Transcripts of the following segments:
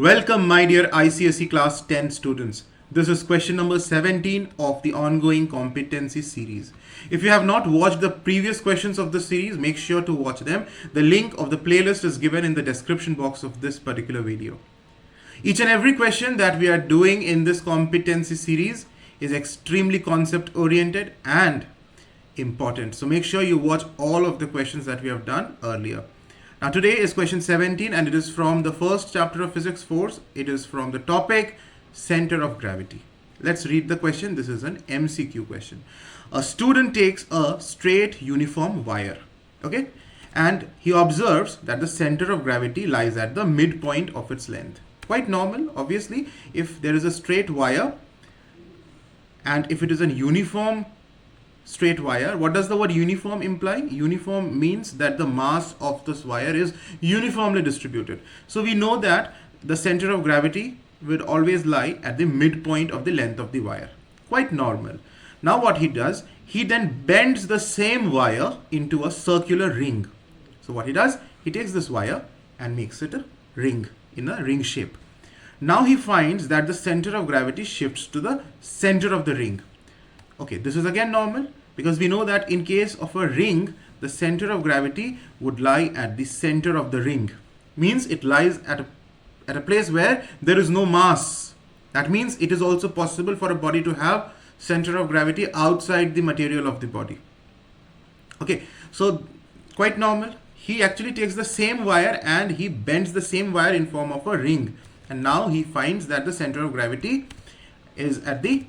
Welcome my dear ICSE Class 10 students. This is question number 17 of the ongoing competency series. If you have not watched the previous questions of the series, make sure to watch them. The link of the playlist is given in the description box of this particular video. Each and every question that we are doing in this competency series is extremely concept oriented and important. So make sure you watch all of the questions that we have done earlier. Now today is question 17 and it is from the first chapter of Physics 4. It is from the topic Center of Gravity. Let's read the question. This is an MCQ question. A student takes a straight uniform wire, okay, and he observes that the center of gravity lies at the midpoint of its length. Quite normal, obviously, if there is a straight wire and if it is a uniform straight wire. What does the word uniform imply? Uniform means that the mass of this wire is uniformly distributed. So we know that the center of gravity will always lie at the midpoint of the length of the wire. Quite normal. Now what he does, he then bends the same wire into a circular ring. So what he does, he takes this wire and makes it a ring in a ring shape. Now he finds that the center of gravity shifts to the center of the ring. Okay, this is again normal because we know that in case of a ring, the center of gravity would lie at the center of the ring. Means it lies at a place where there is no mass. That means it is also possible for a body to have center of gravity outside the material of the body. Okay, so quite normal. He actually takes the same wire and he bends the same wire in form of a ring. And now he finds that the center of gravity is at the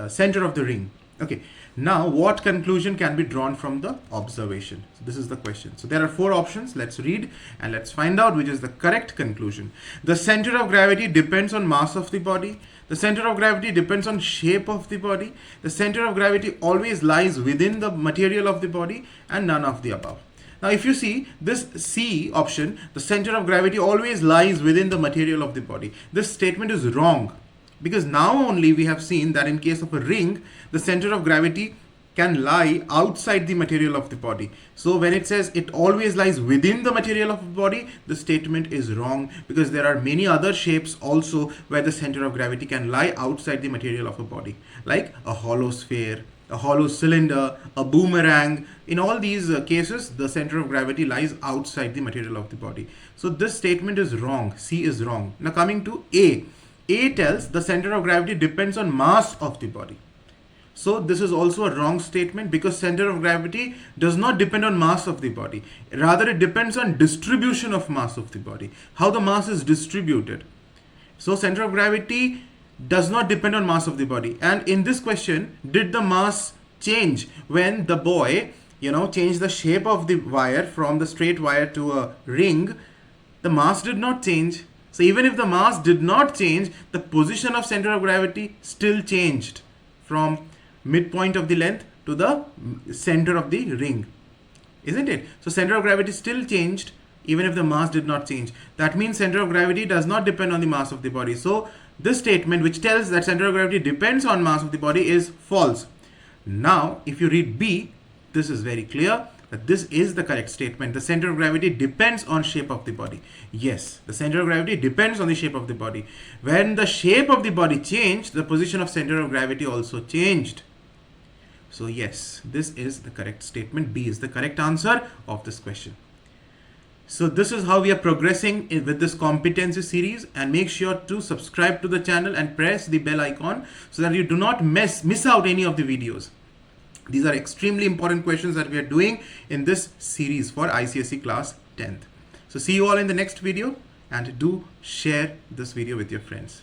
center of the ring. Okay, now what conclusion can be drawn from the observation? So this is the question. So there are four options. Let's read and let's find out which is the correct conclusion. The center of gravity depends on mass of the body. The center of gravity depends on shape of the body. The center of gravity always lies within the material of the body, and none of the above. Now if you see this C option, the center of gravity always lies within the material of the body. This statement is wrong. Because now only we have seen that in case of a ring, the center of gravity can lie outside the material of the body. So when it says it always lies within the material of the body, the statement is wrong because there are many other shapes also where the center of gravity can lie outside the material of a body, like a hollow sphere, a hollow cylinder, a boomerang. In all these cases, the center of gravity lies outside the material of the body. So this statement is wrong. C is wrong. Now coming to A. A tells the center of gravity depends on mass of the body. So this is also a wrong statement because center of gravity does not depend on mass of the body. Rather, it depends on distribution of mass of the body, how the mass is distributed. So center of gravity does not depend on mass of the body. And in this question, did the mass change when the boy, changed the shape of the wire from the straight wire to a ring? The mass did not change. So even if the mass did not change, the position of center of gravity still changed from midpoint of the length to the center of the ring, isn't it? So center of gravity still changed even if the mass did not change. That means center of gravity does not depend on the mass of the body. So this statement which tells that center of gravity depends on mass of the body is false. Now if you read B, this is very clear that this is the correct statement. The center of gravity depends on shape of the body. Yes, the center of gravity depends on the shape of the body. When the shape of the body changed, the position of center of gravity also changed. So yes, this is the correct statement. B is the correct answer of this question. So this is how we are progressing with this competency series, and make sure to subscribe to the channel and press the bell icon so that you do not miss out any of the videos. These are extremely important questions that we are doing in this series for ICSE Class 10th. So see you all in the next video, and do share this video with your friends.